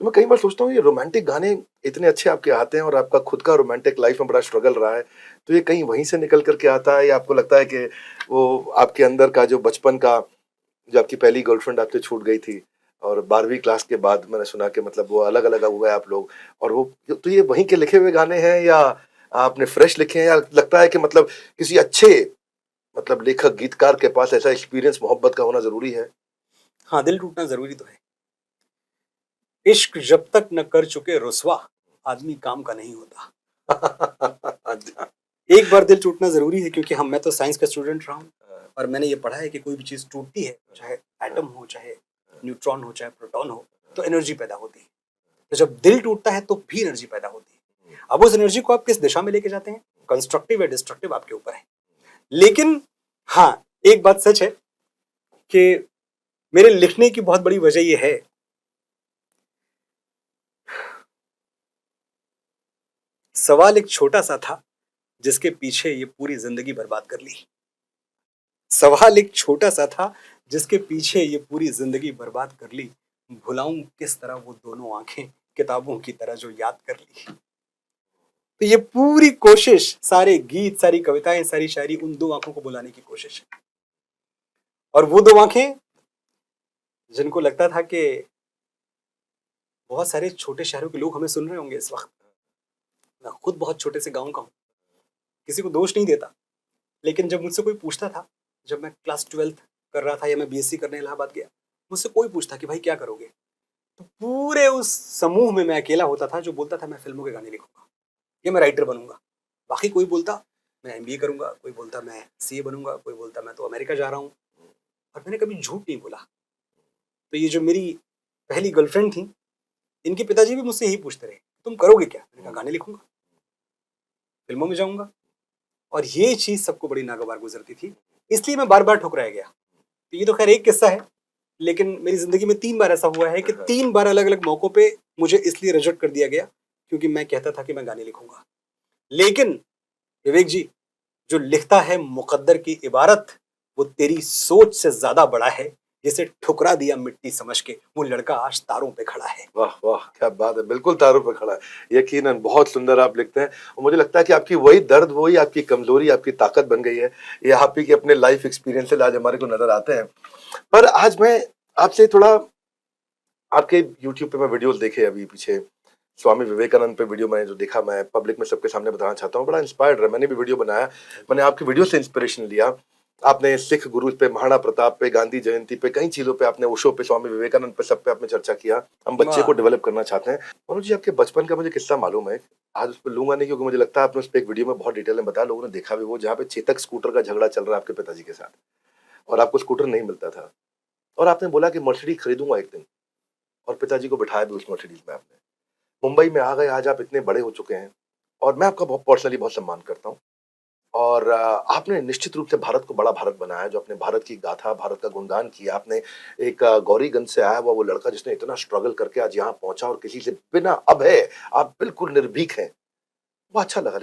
मैं कई बार सोचता हूँ ये रोमांटिक गाने इतने अच्छे आपके आते हैं और आपका खुद का रोमांटिक लाइफ में बड़ा स्ट्रगल रहा है, तो ये कहीं वहीं से निकल कर के आता है या आपको लगता है कि वो आपके अंदर का जो बचपन का, जो आपकी पहली गर्लफ्रेंड आपसे छूट गई थी और 12वीं क्लास के बाद मैंने सुना कि मतलब वो अलग-अलग हो गए आप लोग, और वो तो ये वहीं के लिखे हुए गाने हैं या आपने फ्रेश लिखे हैं, या लगता है कि मतलब किसी अच्छे मतलब लेखक गीतकार के पास ऐसा एक्सपीरियंस मोहब्बत का होना ज़रूरी है? हाँ, दिल टूटना ज़रूरी तो है। इश्क जब तक न कर चुके रुसवा, आदमी काम का नहीं होता। अच्छा। एक बार दिल टूटना ज़रूरी है क्योंकि मैं तो साइंस का स्टूडेंट रहा हूँ और मैंने ये पढ़ा है कि कोई भी चीज़ टूटती है, चाहे एटम हो, चाहे न्यूट्रॉन हो, चाहे प्रोटॉन हो, तो एनर्जी पैदा होती है। तो जब दिल टूटता है तो भी एनर्जी पैदा होती है। अब उस एनर्जी को आप किस दिशा में लेके जाते हैं, कंस्ट्रक्टिव या डिस्ट्रक्टिव, आपके ऊपर है। लेकिन हाँ, एक बात सच है कि मेरे लिखने की बहुत बड़ी वजह ये है, सवाल एक छोटा सा था जिसके पीछे ये पूरी जिंदगी बर्बाद कर ली। सवाल एक छोटा सा था जिसके पीछे ये पूरी जिंदगी बर्बाद कर ली। भुलाऊं किस तरह वो दोनों आंखें, किताबों की तरह जो याद कर ली। तो ये पूरी कोशिश, सारे गीत, सारी कविताएं, सारी शायरी उन दो आंखों को बुलाने की कोशिश है। और वो दो आंखें जिनको लगता था कि बहुत सारे छोटे शहरों के लोग हमें सुन रहे होंगे इस वक्त। मैं खुद बहुत छोटे से गांव का हूं, किसी को दोष नहीं देता, लेकिन जब मुझसे कोई पूछता था, जब मैं क्लास 12th कर रहा था या मैं बीएससी करने इलाहाबाद गया, मुझसे कोई पूछता कि भाई क्या करोगे, तो पूरे उस समूह में मैं अकेला होता था जो बोलता था मैं फिल्मों के गाने लिखूंगा या मैं राइटर बनूंगा। बाकी कोई बोलता मैं एमबीए करूंगा, कोई बोलता मैं सीए बनूंगा, कोई बोलता मैं तो अमेरिका जा रहा हूँ। और मैंने कभी झूठ नहीं बोला। तो ये जो मेरी पहली गर्लफ्रेंड थी, इनके पिताजी भी मुझसे यही पूछते रहे तुम करोगे क्या, मैंने कहा गाने लिखूंगा, फिल्मों में जाऊंगा। और ये चीज सबको बड़ी नागवार गुजरती थी, इसलिए मैं बार बार ठुकराया गया। तो ये तो खैर एक किस्सा है, लेकिन मेरी जिंदगी में 3 बार ऐसा हुआ है कि 3 बार अलग अलग मौकों पे मुझे इसलिए रिजेक्ट कर दिया गया क्योंकि मैं कहता था कि मैं गाने लिखूंगा। लेकिन विवेक जी, जो लिखता है मुकद्दर की इबारत, वो तेरी सोच से ज्यादा बड़ा है, जिसे ठुकरा दिया मिट्टी समझ के वो लड़का आज तारों पे खड़ा है। वाह वाह, क्या बात है, बिल्कुल तारों पे खड़ा है। यकीनन बहुत सुंदर आप लिखते हैं और मुझे लगता है कि आपकी वही दर्द, वही आपकी कमजोरी आपकी ताकत बन गई है। ये आप ही के अपने लाइफ एक्सपीरियंस आज हमारे को नजर आते हैं। पर आज मैं आपसे थोड़ा, आपके यूट्यूब पे मैं वीडियोस देखे अभी पीछे, स्वामी विवेकानंद पे वीडियो मैंने जो देखा, मैं पब्लिक में सबके सामने बताना चाहता हूँ, बड़ा इंस्पायर्ड रहा। मैंने भी वीडियो बनाया, मैंने आपकी वीडियो से इंस्पिरेशन लिया। आपने सिख गुरु पे, महाराणा प्रताप पे, गांधी जयंती पे, कई चीजों पे आपने, ओशो पे, स्वामी विवेकानंद पे, सब पे आपने चर्चा किया। हम बच्चे को वाह। डेवलप करना चाहते हैं। मनोज जी, आपके बचपन का मुझे किस्सा मालूम है, आज उस पर लूंगा नहीं क्योंकि मुझे लगता है आपने उस पर एक वीडियो में बहुत डिटेल में बताया, लोगों ने देखा भी वो, जहाँ पे चेतक स्कूटर का झगड़ा चल रहा है आपके पिताजी के साथ और आपको स्कूटर नहीं मिलता था और आपने बोला कि मर्सिडीज खरीदूंगा एक दिन, और पिताजी को बिठाया भी उस मर्सिडीज में आपने। मुंबई में आ गए, आज आप इतने बड़े हो चुके हैं और मैं आपका बहुत पर्सनली बहुत सम्मान करता हूँ। और आपने निश्चित रूप से भारत को बड़ा भारत बनाया, जो अपने भारत की गाथा, भारत का गुणगान किया आपने। एक गौरीगंज से आया हुआ वो लड़का जिसने इतना स्ट्रगल करके आज यहाँ पहुंचा और किसी से बिना अभय, आप बिल्कुल निर्भीक हैं, वो अच्छा लगा।